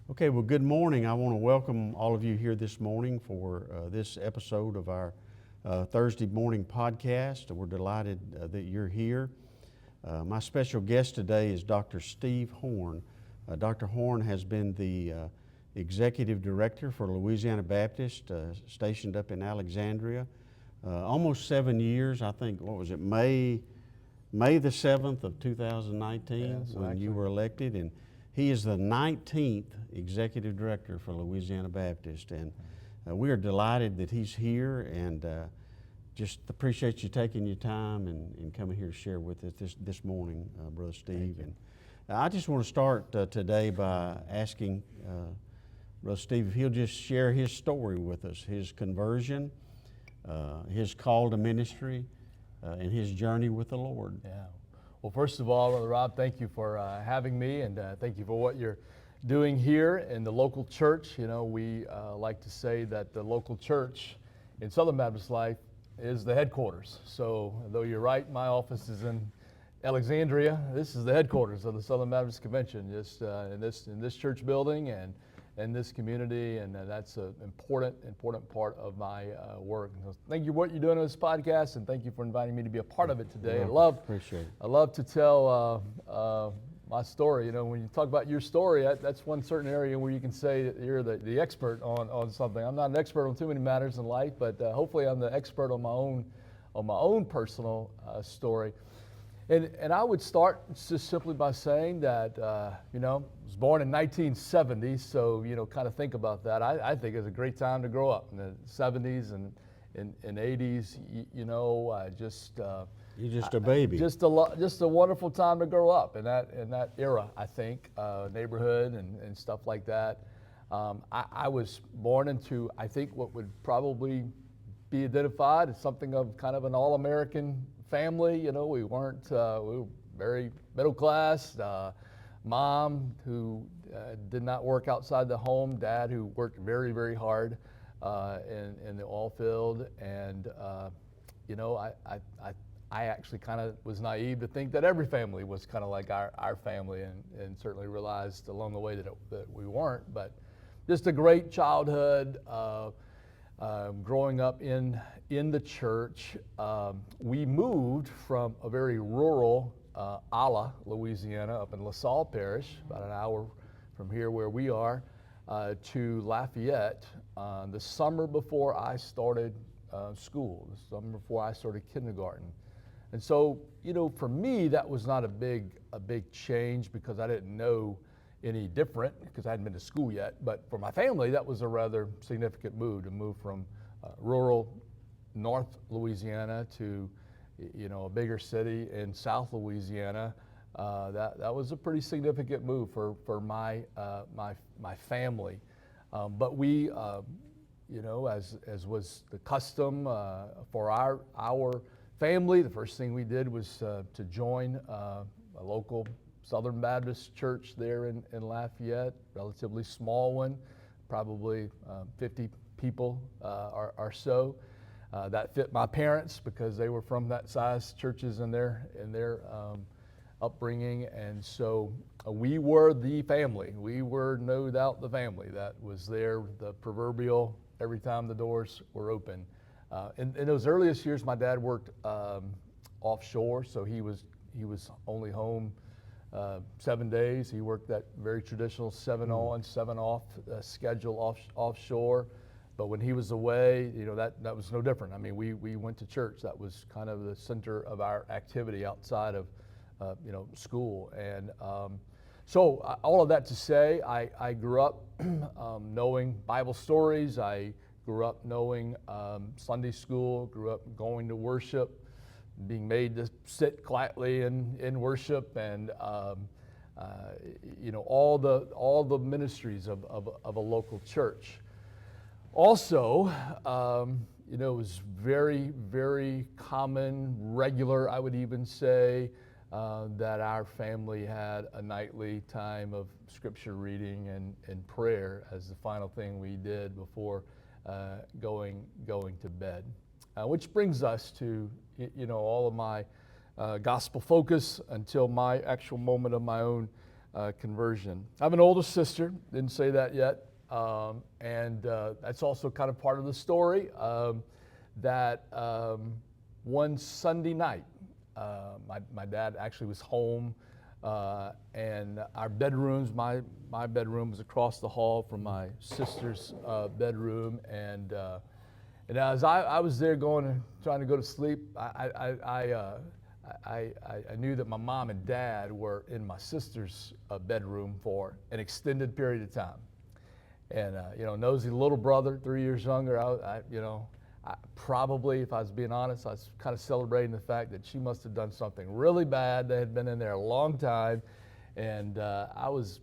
Okay, well, good morning. I want to welcome all of you here this morning for this episode of our Thursday morning podcast. We're delighted that you're here. My special guest today is Dr. Steve Horn. Dr. Horn has been the executive director for Louisiana Baptist, stationed up in Alexandria, almost 7 years. I think, what was it, May the 7th of 2019 when you were elected, and he is the 19th executive director for Louisiana Baptist, and we are delighted that he's here, and just appreciate you taking your time and coming here to share with us this morning, Brother Steve. And I just want to start today by asking Brother Steve if he'll just share his story with us, his conversion, his call to ministry, and his journey with the Lord. Yeah. Well, first of all, Brother Rob, thank you for having me, and thank you for what you're doing here in the local church. You know, we like to say that the local church in Southern Baptist Life is the headquarters. So, though you're right, my office is in Alexandria. This is the headquarters of the Southern Baptist Convention, just in this church building and in this community, and that's an important part of my work. So thank you for what you're doing on this podcast, and thank you for inviting me to be a part of it today. Appreciate it. I love to tell my story. You know, when you talk about your story, that's one certain area where you can say that you're the expert on something. I'm not an expert on too many matters in life, but hopefully I'm the expert on my own personal story. And I would start just simply by saying that, you know, I was born in 1970, so, you know, kind of think about that. I think it's a great time to grow up in the 70s and 80s, you know, You're just a baby. Just a wonderful time to grow up in that era, I think, neighborhood and stuff like that. I was born into, I think, what would probably be identified as something of kind of an all-American family. You know, we were very middle class. Mom who did not work outside the home. Dad who worked very, very hard in the oil field. And you know, I actually kind of was naive to think that every family was kind of like our family, and certainly realized along the way that we weren't. But just a great childhood. Growing up in the church, we moved from a very rural Alla, Louisiana, up in LaSalle Parish, about an hour from here where we are, to Lafayette the summer before I started school, the summer before I started kindergarten. And so, you know, for me, that was not a big change because I didn't know any different because I hadn't been to school yet. But for my family, that was a rather significant move to move from rural North Louisiana to, you know, a bigger city in South Louisiana. That was a pretty significant move for my family. But we, you know, as was the custom for our family, the first thing we did was to join a local Southern Baptist church there in Lafayette, relatively small one, probably 50 people or so. That fit my parents because they were from that size churches in their upbringing, and so we were the family. We were no doubt the family that was there, the proverbial every time the doors were open. In those earliest years, my dad worked offshore, so he was only home 7 days. He worked that very traditional 7 on, 7 off schedule offshore. But when he was away, you know, that was no different. I mean, we went to church. That was kind of the center of our activity outside of, you know, school. And so all of that to say, I grew up knowing Bible stories. I grew up knowing Sunday school, grew up going to worship, being made to sit quietly in worship, and you know, all the ministries of a local church. Also, you know, it was very, very common, regular, I would even say, that our family had a nightly time of scripture reading and prayer as the final thing we did before going to bed. Which brings us to, you know, all of my gospel focus until my actual moment of my own conversion. I have an older sister, didn't say that yet, and that's also kind of part of the story, that one Sunday night, my dad actually was home, and our bedrooms, my bedroom was across the hall from my sister's bedroom, and as I was there trying to go to sleep, I knew that my mom and dad were in my sister's bedroom for an extended period of time. And, nosy little brother, 3 years younger, I probably, if I was being honest, I was kind of celebrating the fact that she must have done something really bad. They had been in there a long time. And I was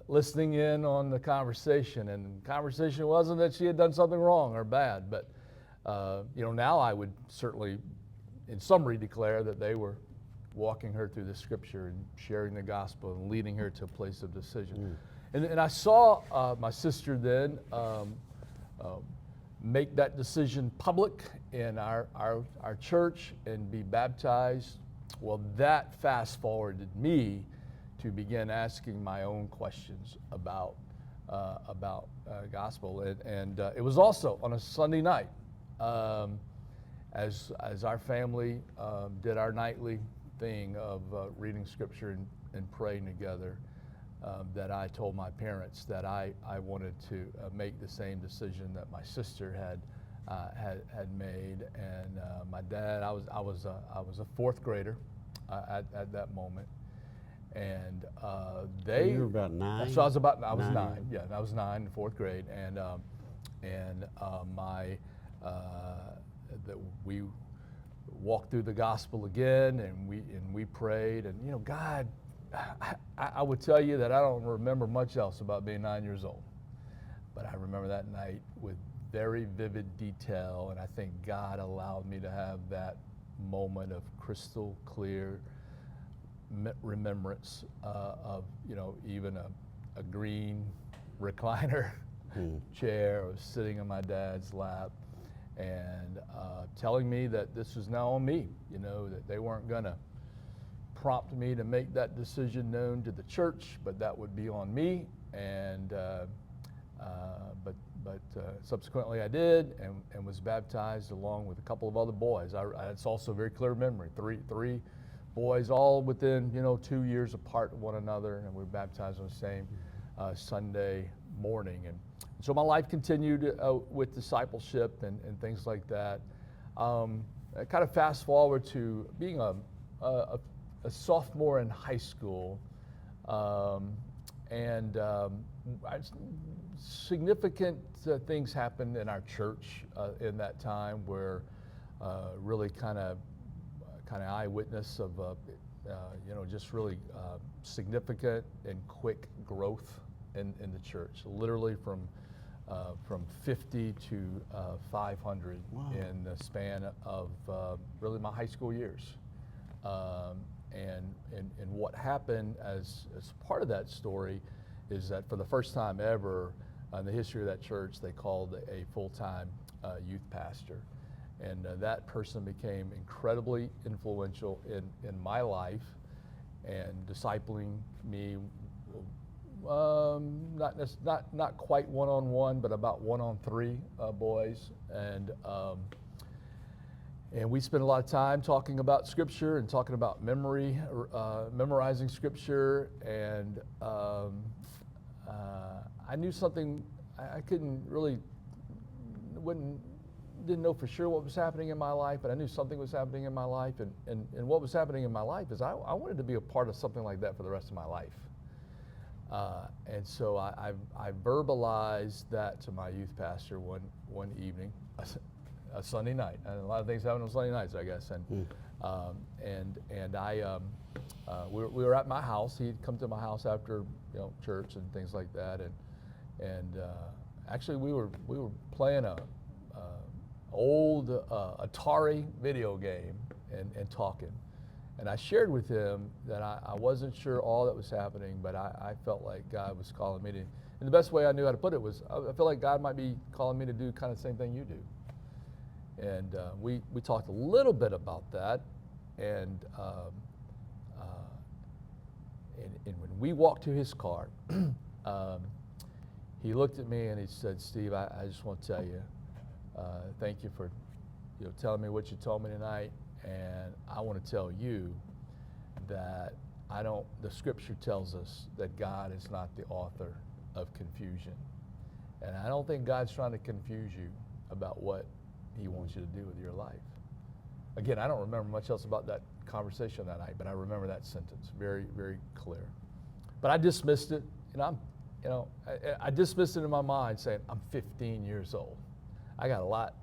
listening in on the conversation. And the conversation wasn't that she had done something wrong or bad. But, now I would certainly, in summary, declare that they were walking her through the scripture and sharing the gospel and leading her to a place of decision. And I saw my sister then make that decision public in our church and be baptized. Well, that fast forwarded me to begin asking my own questions about gospel. And it was also on a Sunday night, as our family did our nightly thing of reading scripture and praying together, that I told my parents that I wanted to make the same decision that my sister had made. And my dad, I was a fourth grader at that moment, and they. You were about 9. So I was 9. 9. Yeah, I was 9 in fourth grade, and that we walked through the gospel again, and we prayed, and God. I would tell you that I don't remember much else about being 9 years old, but I remember that night with very vivid detail, and I think God allowed me to have that moment of crystal clear remembrance of even a green recliner chair was sitting in my dad's lap, and telling me that this was now on me, that they weren't gonna prompt me to make that decision known to the church, but that would be on me. And but subsequently I did, and was baptized along with a couple of other boys. It's also a very clear memory. Three boys, all within 2 years apart of one another, and we were baptized on the same Sunday morning. And so my life continued with discipleship and things like that. I kind of fast forward to being a sophomore in high school, and significant things happened in our church in that time, where really kind of eyewitness of just really significant and quick growth in the church, literally from 50 to 500 Wow. in the span of really my high school years. And what happened as part of that story is that for the first time ever in the history of that church, they called a full-time youth pastor. And that person became incredibly influential in my life and discipling me, not quite one-on-one, but about 1-on-3 boys. And we spent a lot of time talking about Scripture and talking about memorizing Scripture. And I knew something. I didn't know for sure what was happening in my life, but I knew something was happening in my life. And what was happening in my life is I wanted to be a part of something like that for the rest of my life. And so I verbalized that to my youth pastor one evening, a Sunday night. And a lot of things happen on Sunday nights, I guess. We were at my house. He'd come to my house after church and things like that. And actually we were playing a old Atari video game and talking. And I shared with him that I wasn't sure all that was happening, but I felt like God was calling me to, and the best way I knew how to put it was, I feel like God might be calling me to do kind of the same thing you do. And we talked a little bit about that, and And when we walked to his car, he looked at me and he said, Steve, I just want to tell you, thank you for telling me what you told me tonight. And I want to tell you that the scripture tells us that God is not the author of confusion. And I don't think God's trying to confuse you about what he wants you to do with your life. Again, I don't remember much else about that conversation that night, but I remember that sentence very, very clear. But I dismissed it, and I dismissed it in my mind, saying, I'm 15 years old. I got a lot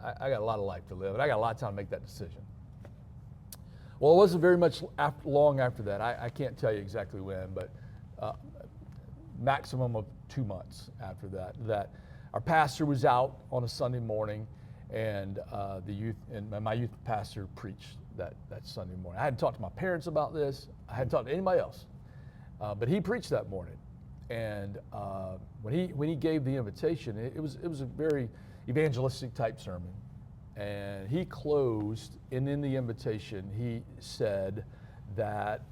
of life to live, and I got a lot of time to make that decision. Well, it wasn't very much long after that. I can't tell you exactly when, but maximum of 2 months after that our pastor was out on a Sunday morning, and my youth pastor preached that Sunday morning. I hadn't talked to my parents about this. I hadn't talked to anybody else, but he preached that morning. And when he gave the invitation, it was a very evangelistic type sermon. And he closed, and in the invitation, he said that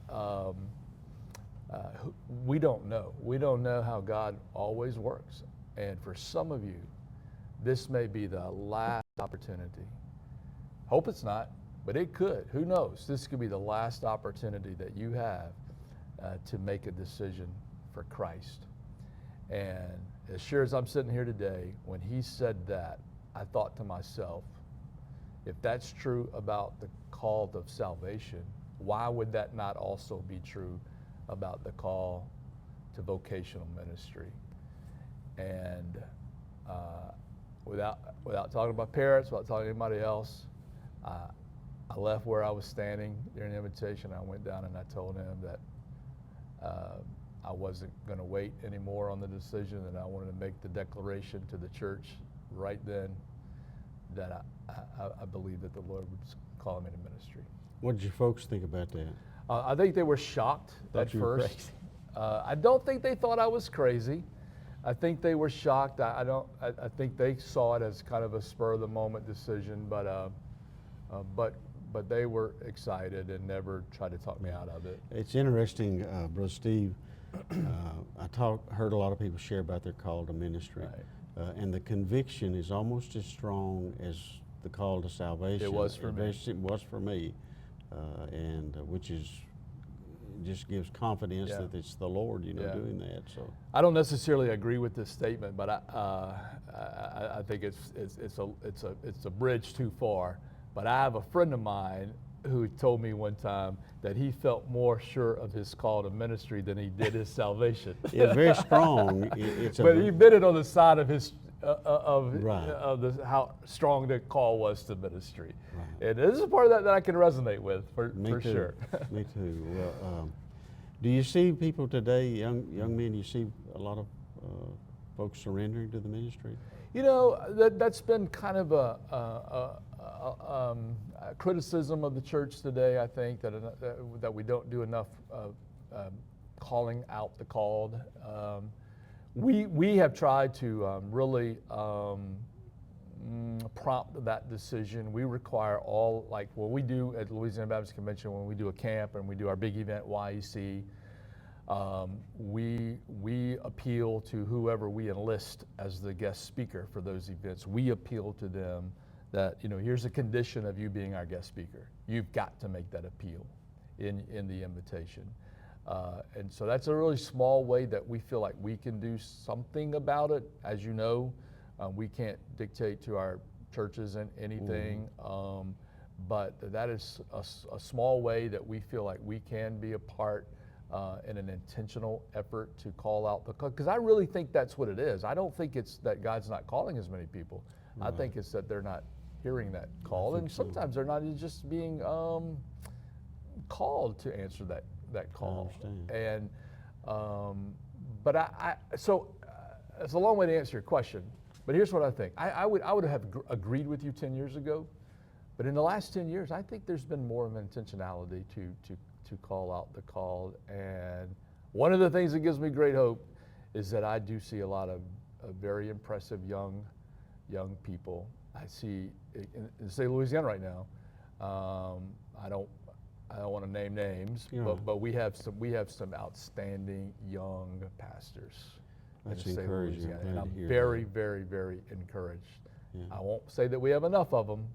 we don't know. We don't know how God always works. And for some of you, this may be the last opportunity. Hope it's not, but it could. Who knows? This could be the last opportunity that you have to make a decision for Christ. And as sure as I'm sitting here today, when he said that, I thought to myself, if that's true about the call of salvation, why would that not also be true about the call to vocational ministry? And without talking about parents, without talking to anybody else, I left where I was standing during the invitation. I went down and I told him that I wasn't going to wait anymore on the decision, and I wanted to make the declaration to the church right then that I believe that the Lord would call me to ministry. What did your folks think about that? I think they were shocked at first. I don't think they thought I was crazy. I think they were shocked. I think they saw it as kind of a spur of the moment decision, but they were excited and never tried to talk me out of it. It's interesting, Brother Steve. I heard a lot of people share about their call to ministry. Right. And the conviction is almost as strong as the call to salvation. It was for me. It was for me, and which is just gives confidence that it's the Lord, doing that. So I don't necessarily agree with this statement, but I think it's a bridge too far. But I have a friend of mine who told me one time that he felt more sure of his call to ministry than he did his salvation. It's very strong. But he bid it on the side of his Right. how strong the call was to ministry. Right. And this is part of that I can resonate with for Me too. sure. Me too. Well, do you see people today, young men? Do you see a lot of folks surrendering to the ministry? That's been kind of a criticism of the church today. I think that we don't do enough calling out the called. We have tried to really prompt that decision. We require all, like what we do at Louisiana Baptist Convention when we do a camp and we do our big event YEC, we appeal to whoever we enlist as the guest speaker for those events. We appeal to them that, here's a condition of you being our guest speaker. You've got to make that appeal in the invitation. And so that's a really small way that we feel like we can do something about it. As you know, we can't dictate to our churches anything, but that is a small way that we feel like we can be a part in an intentional effort to call out because I really think that's what it is. I don't think it's that God's not calling as many people. Right. I think it's that they're not hearing that call, and sometimes they're not just being called to answer that call. I understand. And but so it's a long way to answer your question, but here's what I think. I would have agreed with you 10 years ago, but in the last 10 years, I think there's been more of an intentionality to call out the called. And one of the things that gives me great hope is that I do see a lot of very impressive young I see in the state of Louisiana right now. I I don't want to name names, Yeah. but we have some outstanding young pastors. in That's the state of encouraging. I'm Louisiana, glad and to I'm hear very, that. very, very encouraged. Yeah. I won't say that we have enough of them,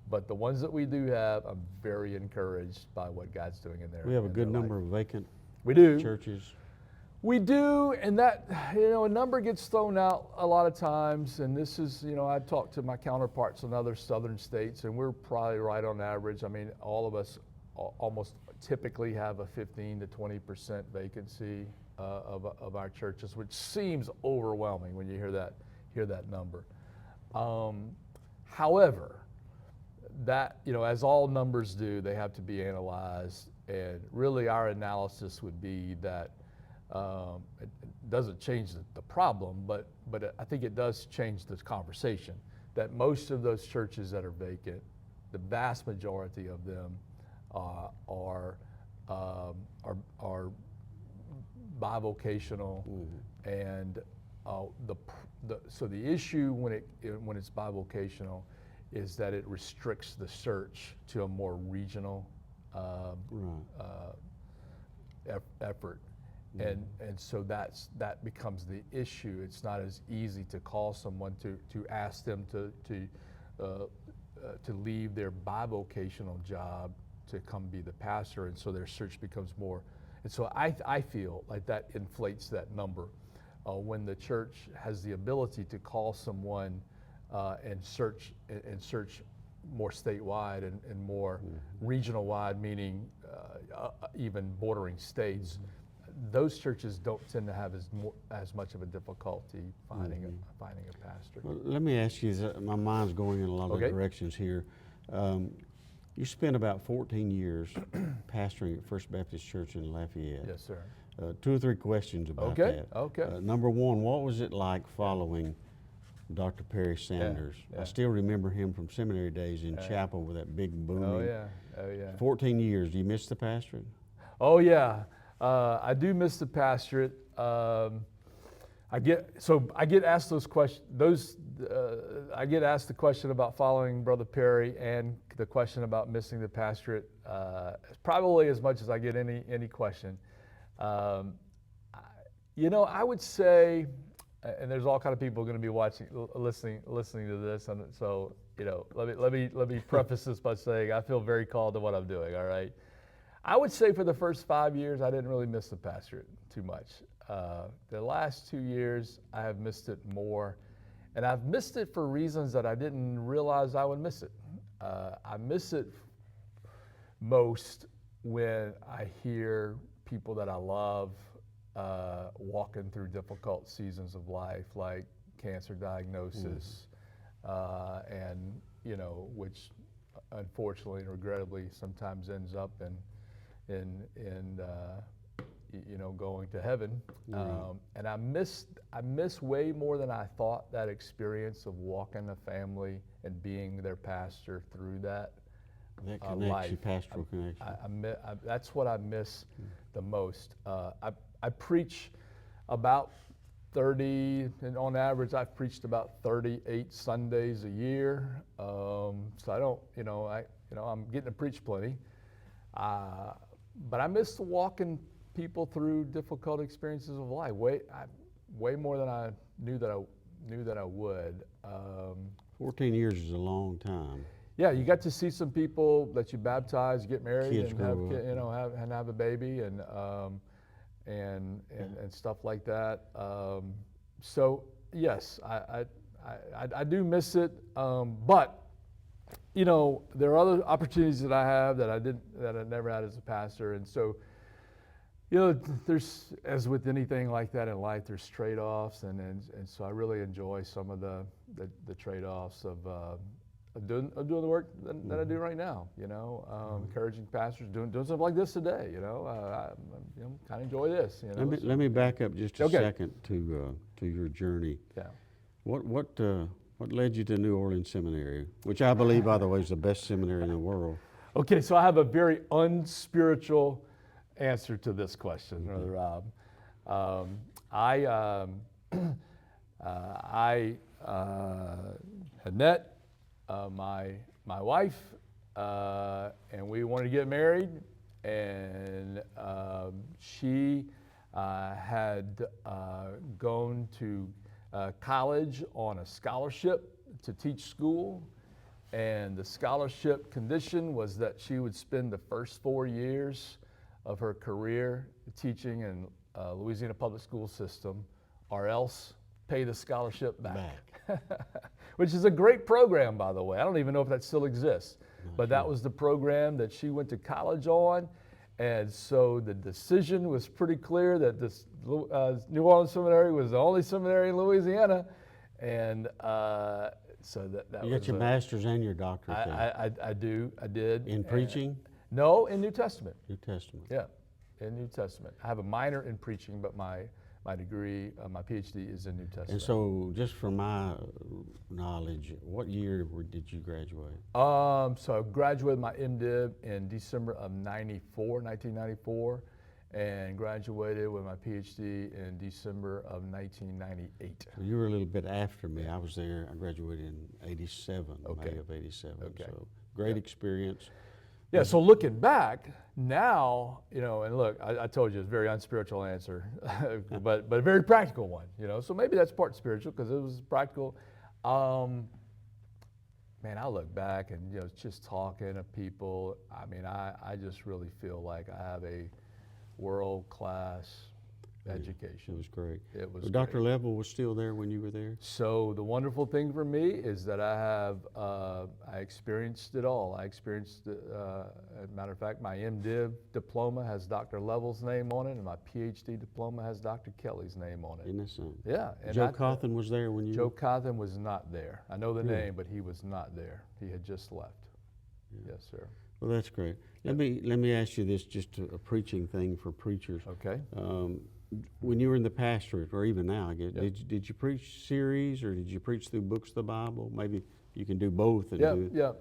but the ones that we do have, I'm very encouraged by what God's doing in there. We have a good number of vacant We do. churches. We do, and that, a number gets thrown out a lot of times, and this is, I talk to my counterparts in other southern states, and we're probably right on average. I mean, all of us almost typically have a 15 to 20% vacancy of our churches, which seems overwhelming when you hear that number. However, that, as all numbers do, they have to be analyzed, and really our analysis would be that it doesn't change the problem, but I think it does change this conversation, that most of those churches that are vacant, the vast majority of them are bivocational, and so the issue when it's bivocational is that it restricts the search to a more regional effort. And so that becomes the issue. It's not as easy to call someone to ask them to leave their bivocational job to come be the pastor, and so their search becomes more. And so I feel like that inflates that number when the church has the ability to call someone and search more statewide and more regional wide, meaning even bordering states. Those churches don't tend to have as much of a difficulty finding a pastor. Well, let me ask you, my mind's going in a lot of Okay. directions here. You spent about 14 years pastoring at First Baptist Church in Lafayette. Yes, sir. 2 or 3 questions about Okay, that. okay. Number one, what was it like following Dr. Perry Sanders? yeah. I still remember him from seminary days in chapel with that big booming. Oh yeah. 14 years. Do you miss the pastorate? Oh yeah. I do miss the pastorate. I get asked those questions. I get asked the question about following Brother Perry and the question about missing the pastorate. Probably as much as I get any question. I would say, and there's all kind of people going to be listening to this, and so let me preface this by saying I feel very called to what I'm doing. All right. I would say for the first 5 years, I didn't really miss the pastorate too much. The last 2 years, I have missed it more. And I've missed it for reasons that I didn't realize I would miss it. I miss it most when I hear people that I love walking through difficult seasons of life, like cancer diagnosis, and, which unfortunately and regrettably sometimes ends up in going to heaven. And I miss way more than I thought that experience of walking a family and being their pastor through that. That connection, life. pastoral connection. That's what I miss the most. I preach about 30, and on average, I've preached about 38 Sundays a year. So I don't, I'm getting to preach plenty. But I miss walking people through difficult experiences of life way more than I knew that I would. 14 years is a long time. Yeah, you got to see some people that you baptize, get married, Kids and grow up. have a baby, and stuff like that. So yes, I do miss it, but there are other opportunities that I have that I never had as a pastor, and so there's, as with anything like that in life, there's trade-offs, and so I really enjoy some of the trade-offs of doing the work that I do right now. Encouraging pastors, doing something like this today. I kind of enjoy this. Let me back up just a Okay. second to your journey. Yeah. What led you to New Orleans Seminary, which I believe, by the way, is the best seminary in the world? Okay, so I have a very unspiritual answer to this question, Brother Rob. I had met my wife, and we wanted to get married, and she had gone to college on a scholarship to teach school, and the scholarship condition was that she would spend the first 4 years of her career teaching in Louisiana public school system, or else pay the scholarship back. Which is a great program, by the way. I don't even know if that still exists, but that was the program that she went to college on. And so the decision was pretty clear that this New Orleans Seminary was the only seminary in Louisiana. And so that You was got your master's and your doctorate there. I did. In preaching? No, in New Testament. New Testament. Yeah, in New Testament. I have a minor in preaching, but my degree, my PhD is in New Testament. And so, just from my knowledge, what year did you graduate? So I graduated my MDiv in December of 1994, and graduated with my PhD in December of 1998. Well, you were a little bit after me. I was there, I graduated in 87, Okay. May of 87. Okay. So, great experience. Yeah, so looking back, now, and look, I told you it's a very unspiritual answer, but a very practical one, so maybe that's part spiritual because it was practical. Man, I look back and, just talking to people, I mean, I just really feel like I have a world-class education. It was great. It was Well, Dr. great. Level was still there when you were there? So the wonderful thing for me is that I experienced it all. I experienced, as a matter of fact, my MDiv diploma has Dr. Level's name on it, and my PhD diploma has Dr. Kelly's name on it. Isn't that something? Yeah. And Joe Cawthon was there when you Joe Cawthon was not there. I know the Yeah. name, but he was not there. He had just left. Yes, sir. Well, that's great. Let me ask you this, just a preaching thing for preachers. Okay. When you were in the pastorate, or even now, I guess, Yep. did you preach series, or did you preach through books of the Bible? Maybe you can do both. And Yeah, do, yeah.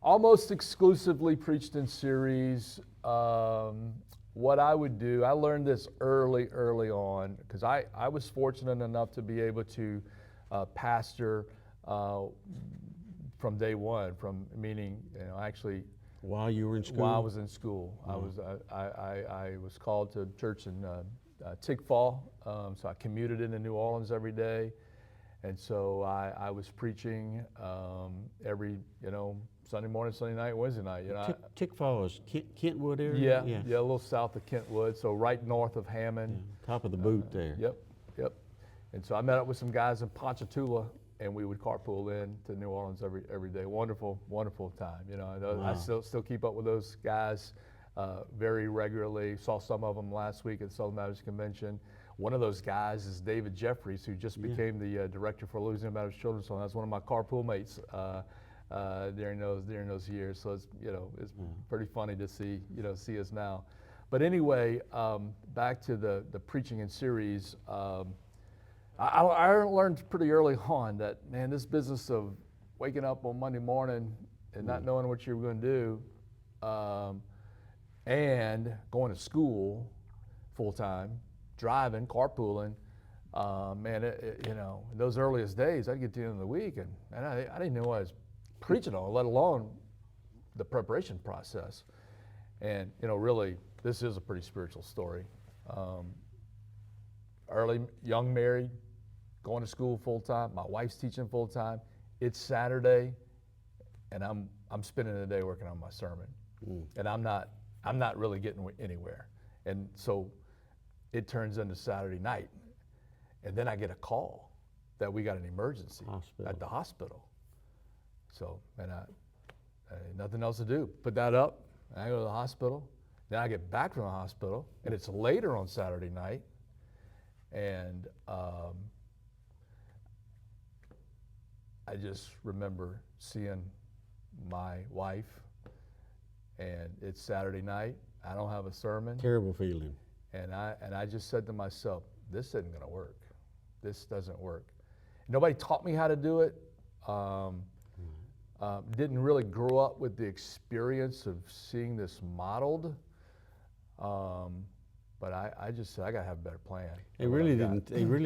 Almost exclusively preached in series. What I would do, I learned this early on, because I was fortunate enough to be able to pastor from day one, meaning, actually, While you were in school? while I was in school. I was called to church in Tickfall, so I commuted into New Orleans every day, and so I was preaching every Sunday morning, Sunday night, Wednesday night. Tickfall is Kentwood area? Yeah, a little south of Kentwood, so right north of Hammond. Top of the boot there. Yep. And so I met up with some guys in Ponchatoula, and we would carpool in to New Orleans every day. Wonderful time. I still keep up with those guys very regularly. Saw some of them last week at Southern Baptist Convention. One of those guys is David Jeffries, who just became the director for Louisiana Baptist Children's Home. That's one of my carpool mates during those years. So it's pretty funny to see us now. But anyway, back to the preaching in series. I learned pretty early on that, man, this business of waking up on Monday morning and not knowing what you were going to do, and going to school full time, driving, carpooling, man, in those earliest days, I'd get to the end of the week and I didn't know what I was preaching on, let alone the preparation process. And really, this is a pretty spiritual story. Young married, going to school full time. My wife's teaching full time. It's Saturday, and I'm spending the day working on my sermon, and I'm not really getting anywhere. And so it turns into Saturday night, and then I get a call that we got an emergency at the hospital. So, and I nothing else to do. Put that up, and I go to the hospital. Then I get back from the hospital, and it's later on Saturday night, and I just remember seeing my wife, and it's Saturday night. I don't have a sermon. Terrible feeling. And I just said to myself, this isn't going to work. This doesn't work. Nobody taught me how to do it. Didn't really grow up with the experience of seeing this modeled. But I just said, I got to have a better plan. They really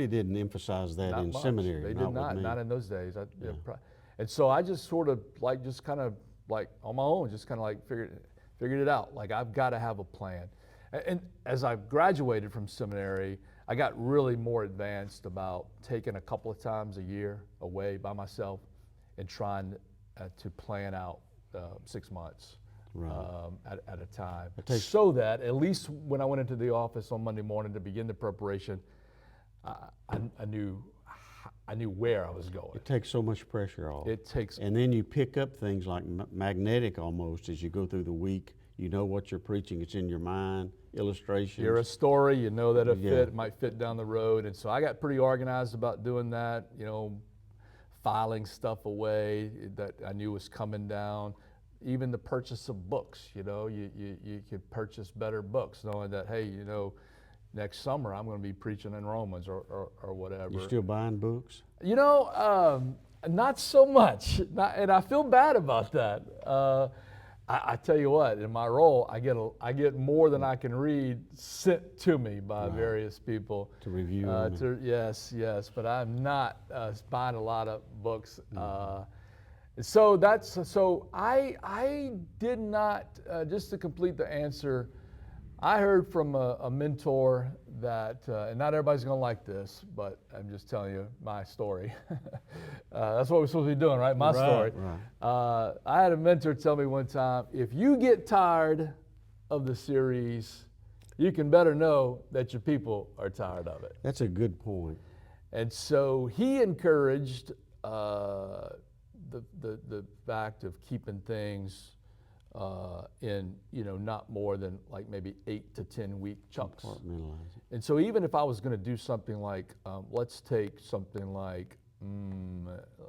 didn't emphasize that Not in much. seminary. They did with me. not in those days. And so I just sort of just kind of on my own, just kind of figured figured it out. Like, I've got to have a plan. And as I graduated from seminary, I got really more advanced about taking a couple of times a year away by myself and trying to plan out 6 months at a time, so that at least when I went into the office on Monday morning to begin the preparation, I knew where I was going. It takes so much pressure off. It takes, and then you pick up things like magnetic almost as you go through the week. You know what you're preaching. It's in your mind, illustrations. You're a story, you know that it might fit down the road. And so I got pretty organized about doing that, filing stuff away that I knew was coming down. Even the purchase of books, you could purchase better books knowing that, hey, next summer I'm going to be preaching in Romans or whatever. You still buying books? Not so much, and I feel bad about that. I tell you what, in my role, I get more than I can read sent to me by various people to review. Yes, but I'm not buying a lot of books. So I did not. Just to complete the answer, I heard from a mentor that, and not everybody's going to like this, but I'm just telling you my story. That's what we're supposed to be doing, right? My story. Right. I had a mentor tell me one time, if you get tired of the series, you can better know that your people are tired of it. That's a good point. And so he encouraged the fact of keeping things in not more than like maybe 8 to 10 week chunks. Compartmentalize it. And so even if I was going to do something like, let's take something like,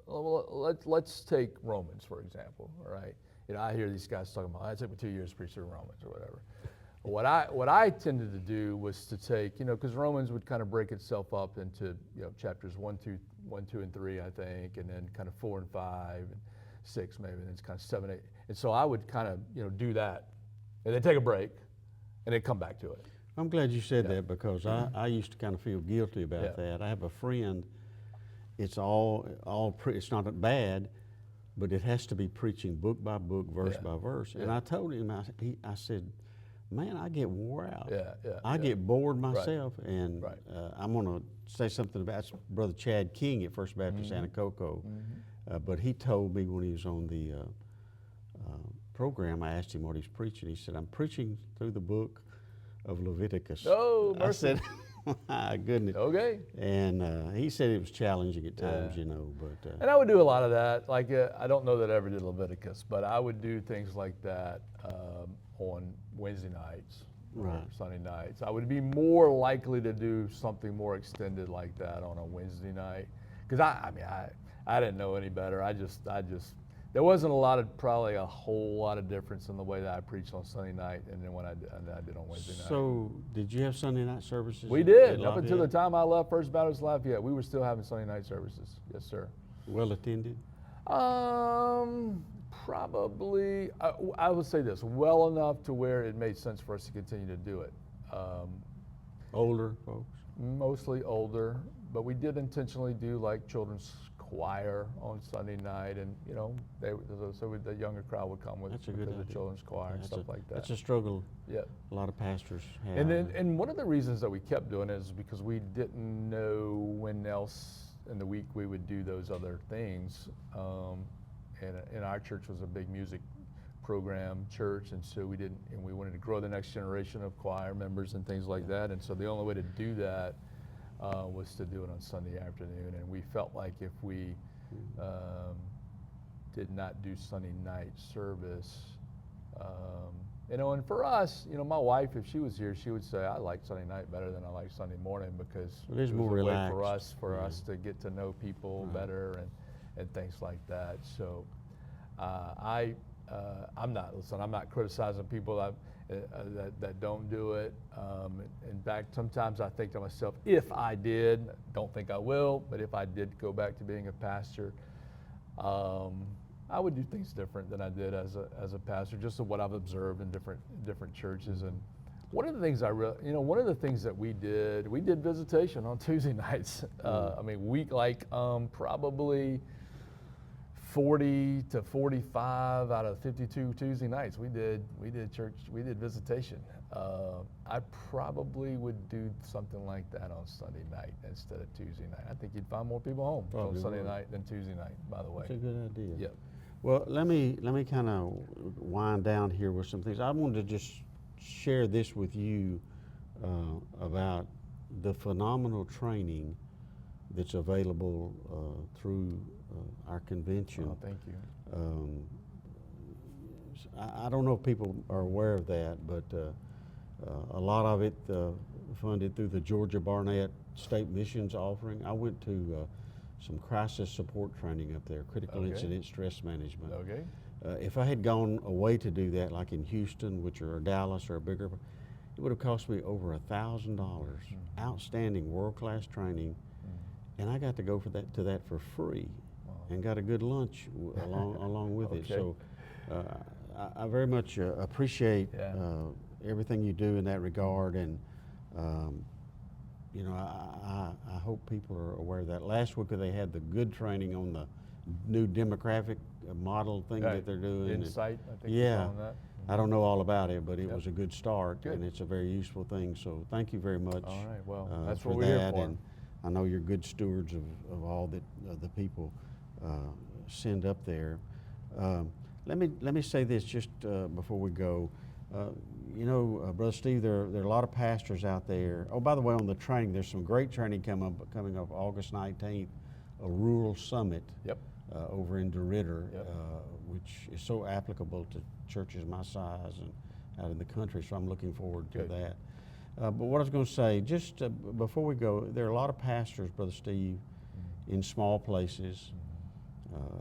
let's take Romans, for example, all right? I hear these guys talking about, it took me 2 years to preach through Romans or whatever. What I tended to do was to take, because Romans would kind of break itself up into, chapters 1, 2, and 3, I think, and then kind of 4 and 5, and 6 maybe, and then it's kind of 7, 8. And so I would kind of, do that, and then take a break, and then come back to it. I'm glad you said that because I used to kind of feel guilty about that. I have a friend, it's it's not bad, but it has to be preaching book by book, verse by verse. And I told him, I said, man, I get wore out. I get bored myself. Right. And I'm going to say something about Brother Chad King at First Baptist Anacoco. But he told me when he was on the program, I asked him what he's preaching. He said, I'm preaching through the book of Leviticus. Oh, mercy. I said, my goodness. Okay. And he said it was challenging at times, but. And I would do a lot of that. Like, I don't know that I ever did Leviticus, but I would do things like that on Wednesday nights or Sunday nights. I would be more likely to do something more extended like that on a Wednesday night. Because I didn't know any better. I just there wasn't probably a whole lot of difference in the way that I preached on Sunday night and then when I did on Wednesday night. So did you have Sunday night services? We did. Up until the time I left First Baptist Lafayette, we were still having Sunday night services. Yes, sir. Well attended? Probably, I would say this, well enough to where it made sense for us to continue to do it. Older folks? Mostly older, but we did intentionally do like children's choir on Sunday night, and so the younger crowd would come with the children's choir and stuff like that. That's a struggle. Yeah, a lot of pastors have. And one of the reasons that we kept doing it is because we didn't know when else in the week we would do those other things. And our church was a big music program church, and so we wanted to grow the next generation of choir members and things like that. And so the only way to do that was to do it on Sunday afternoon, and we felt like if we did not do Sunday night service, and for us, my wife, if she was here, she would say, I like Sunday night better than I like Sunday morning because it was more a relaxed. way for us to get to know people better and things like that. So I'm not criticizing people that don't do it. In fact, sometimes I think to myself, if I did, don't think I will, but if I did go back to being a pastor, I would do things different than I did as a pastor, just of what I've observed in different churches. And one of the things one of the things that we did visitation on Tuesday nights. Probably 40 to 45 out of 52 Tuesday nights. We did church, we did visitation. I probably would do something like that on Sunday night instead of Tuesday night. I think you'd find more people home Probably on Sunday would. night than Tuesday night, by the way. That's a good idea. Yep. Well, let me kind of wind down here with some things. I wanted to just share this with you about the phenomenal training that's available through our convention. Oh, thank you. I don't know if people are aware of that, but a lot of it funded through the Georgia Barnett State Missions offering. I went to some crisis support training up there, critical Okay. incident stress management. Okay. If I had gone away to do that, like in Houston, or Dallas, or a bigger, it would have cost me over $1,000. Outstanding, world-class training, and I got to go to that for free, and got a good lunch along with it. Okay. So I very much appreciate Yeah. everything you do in that regard, and you know, I hope people are aware of that. Last week they had the good training on the new demographic model thing Right. that they're doing. and- Insight, I think Yeah. you're calling that. I don't know all about it, but it Yep. was a good start, Good. and it's a very useful thing. So thank you very much. All right, well, that's for what we're here that, for. and I know you're good stewards of all that the people send up there. Let me say this just before we go. You know, Brother Steve, there are a lot of pastors out there. Oh, by the way, on the training, there's some great training coming up August 19th, a rural summit. Yep. Over in DeRidder, Yep. which is so applicable to churches my size and out in the country, so I'm looking forward to Good. that. But what I was going to say, just before we go, there are a lot of pastors, Brother Steve, in small places,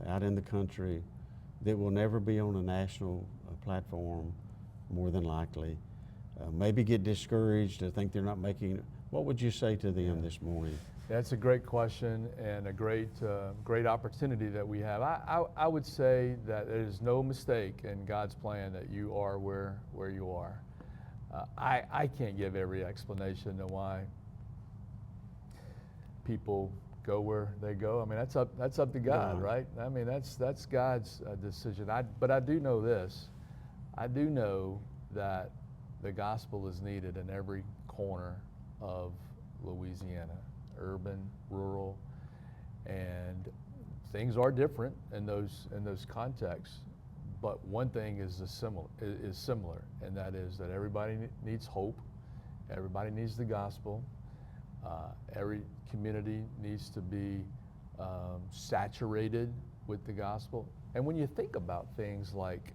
out in the country, that will never be on a national platform, more than likely. Maybe get discouraged or think they're not making it. What would you say to them this morning? That's a great question and a great opportunity that we have. I would say that there is no mistake in God's plan that you are where you are. I can't give every explanation to why people go where they go. I mean, that's up to God, right? I mean, that's God's decision. But I do know this. I do know that the gospel is needed in every corner of Louisiana, urban, rural, and things are different in those contexts. But one thing is similar, and that is that everybody needs hope. Everybody needs the gospel. Every community needs to be saturated with the gospel. And when you think about things like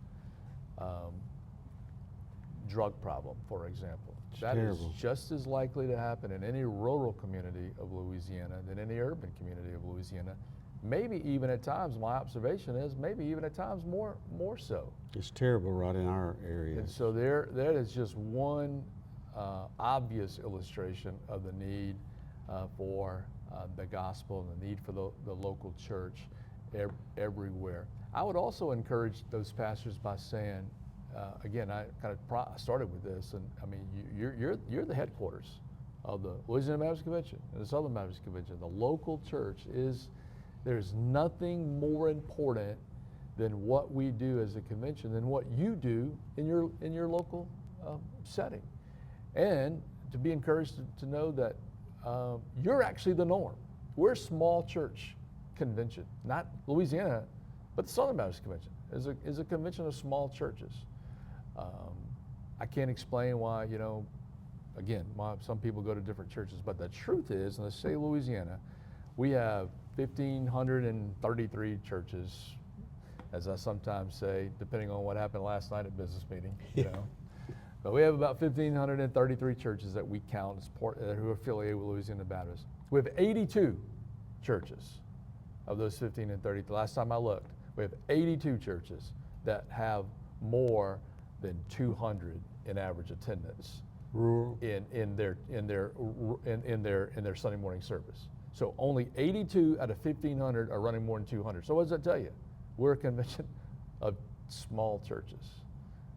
drug problem, for example, that is terrible. just as likely to happen in any rural community of Louisiana than any urban community of Louisiana. Maybe even at times, my observation is maybe even at times more so. It's terrible right in our area. And so that is just one obvious illustration of the need for the gospel and the need for the local church everywhere. I would also encourage those pastors by saying, again, I kind of started with this, and I mean, you're the headquarters of the Louisiana Baptist Convention and the Southern Baptist Convention. The local church there's nothing more important than what we do as a convention than what you do in your local setting. And to be encouraged to know that you're actually the norm. We're a small church convention, not Louisiana, but the Southern Baptist Convention is a convention of small churches. I can't explain why, again, some people go to different churches, but the truth is, in the state of Louisiana, we have 1,533 churches, as I sometimes say, depending on what happened last night at business meeting, But we have about 1,533 churches that we count as who are affiliated with Louisiana Baptist. We have 82 churches of those 1,533. The last time I looked, we have 82 churches that have more than 200 in average attendance Rural. in their Sunday morning service. So only 82 out of 1,500 are running more than 200. So what does that tell you? We're a convention of small churches,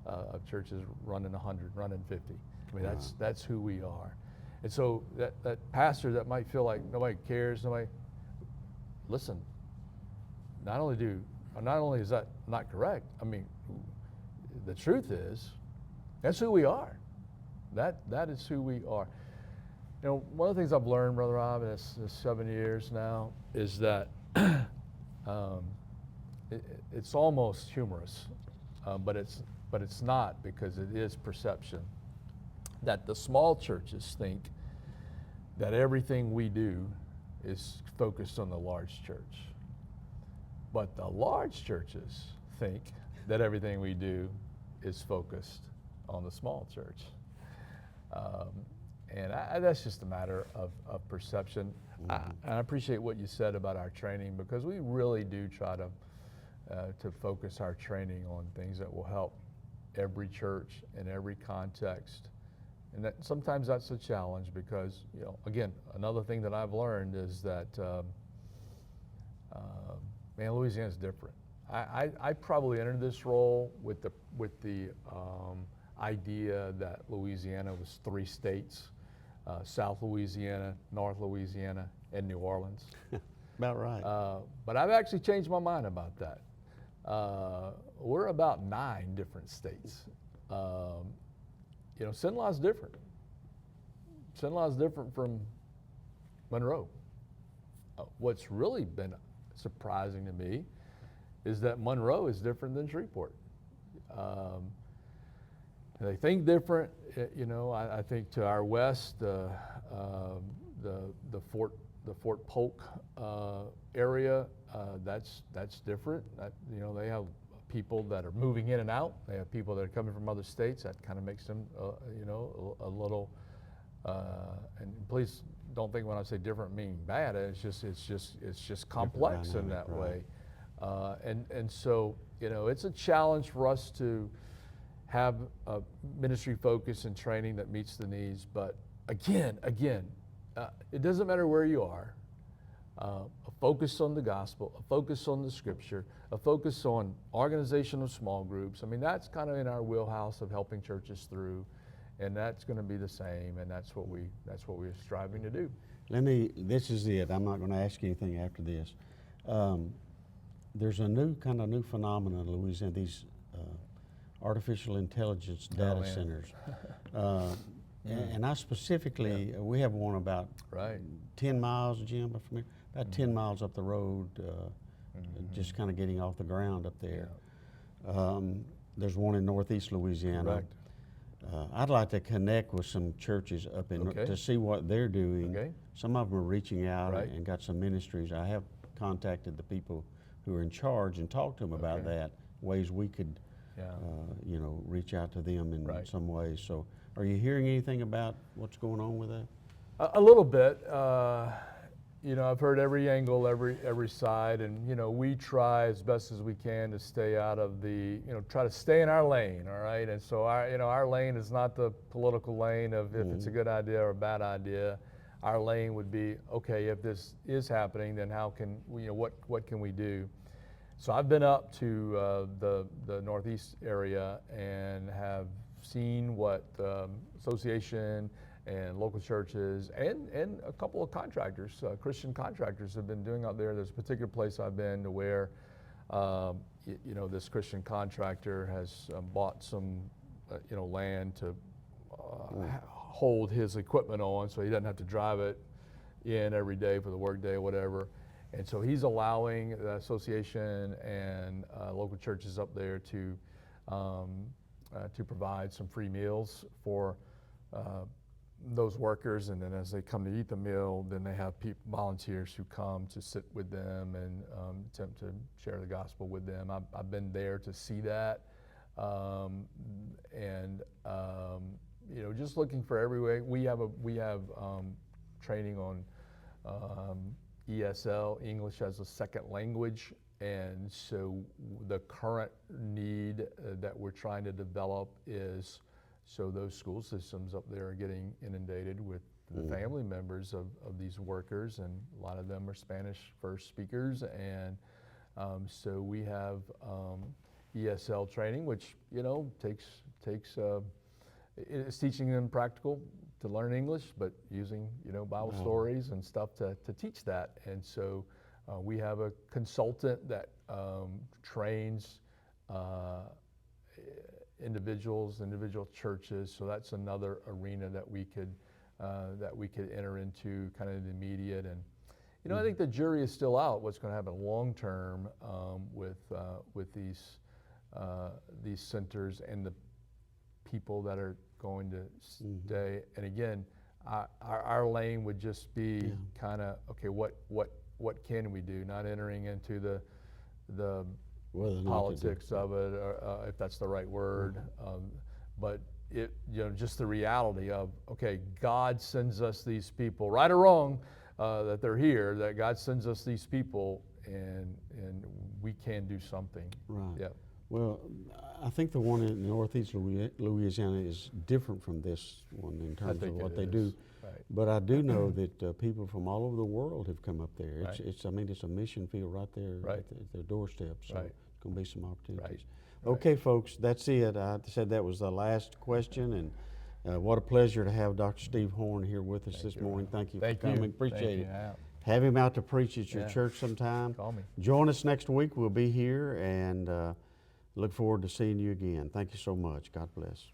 of churches running 100, running 50. I mean, that's who we are. And so that pastor that might feel like nobody cares, listen, not only do not only is that not correct, I mean, the truth is, that's who we are. That is who we are. You know, one of the things I've learned, Brother Rob, in this 7 years now, is that it's almost humorous, but it's not, because it is perception. That the small churches think that everything we do is focused on the large church. But the large churches think that everything we do is focused on the small church. And that's just a matter of perception. Mm-hmm. I appreciate what you said about our training, because we really do try to focus our training on things that will help every church in every context. And that sometimes that's a challenge, because, you know, again, another thing that I've learned is that, man, Louisiana's different. I probably entered this role with the idea that Louisiana was 3 states, South Louisiana, North Louisiana, and New Orleans. About right. But I've actually changed my mind about that. We're about 9 different states. You know, Cenla's different. Cenla's different from Monroe. What's really been surprising to me is that Monroe is different than Shreveport. They think different. You know, I think to our west, the Fort Polk area, that's different. You know, they have people that are moving in and out. They have people that are coming from other states. That kind of makes them, you know, a little. And please don't think when I say different meaning bad. It's just complex in that way. And so, you know, it's a challenge for us to have a ministry focus and training that meets the needs. But again, it doesn't matter where you are. A focus on the gospel, a focus on the scripture, a focus on organization of small groups. I mean, that's kind of in our wheelhouse of helping churches through, and that's going to be the same, and that's what we're striving to do. This is it. I'm not going to ask you anything after this. There's a new phenomenon in Louisiana, these artificial intelligence data centers. And I specifically, we have one about 10 miles, Jim, from here, about 10 miles up the road, just kind of getting off the ground up there. There's one in Northeast Louisiana. I'd like to connect with some churches up in to see what they're doing. Some of them are reaching out and got some ministries. I have contacted the people who are in charge and talked to them about that, ways we could, you know, reach out to them in some ways. So, are you hearing anything about what's going on with that? A little bit. You know, I've heard every angle, every side, and you know, we try as best as we can to stay out of the, you know, try to stay in our lane. All right, and so our lane is not the political lane of if it's a good idea or a bad idea. Our lane would be, okay, if this is happening, then how can we, you know, what can we do? So I've been up to the Northeast area and have seen what association and local churches and a couple of contractors, Christian contractors, have been doing out there. There's a particular place I've been to where, you know, this Christian contractor has bought some, you know, land to hold his equipment on, so he doesn't have to drive it in every day for the workday or whatever. And so he's allowing the association and local churches up there to provide some free meals for those workers, and then as they come to eat the meal, then they have volunteers who come to sit with them and attempt to share the gospel with them. I've been there to see that, and you know, just looking for every way. We have training on ESL, English as a second language, and so the current need that we're trying to develop is so those school systems up there are getting inundated with the family members of these workers, and a lot of them are Spanish first speakers, and so we have ESL training, which, you know, it's teaching them practical to learn English, but using, you know, Bible stories and stuff to teach that. And so We have a consultant that trains individual churches. So that's another arena that we could enter into, kind of the immediate. And I think the jury is still out. What's going to happen long term with these centers and the people that are going to stay. And again, our lane would just be kind of, okay, what can we do? Not entering into the politics of it, or if that's the right word, but just the reality of, okay, God sends us these people, right or wrong, that they're here. That God sends us these people, and we can do something. Right. Yeah. Well, I think the one in Northeast Louisiana is different from this one in terms of what they do. Right. But I do know that people from all over the world have come up there. Right. It's a mission field right there Right. at their doorstep. So Right. it's going to be some opportunities. Right. Okay, folks, that's it. I said that was the last question, and what a pleasure to have Dr. Steve Horn here with us this morning. Thank you for coming. Appreciate it. Yeah. Have him out to preach at your Yeah. church sometime. Call me. Join us next week. We'll be here, and look forward to seeing you again. Thank you so much. God bless.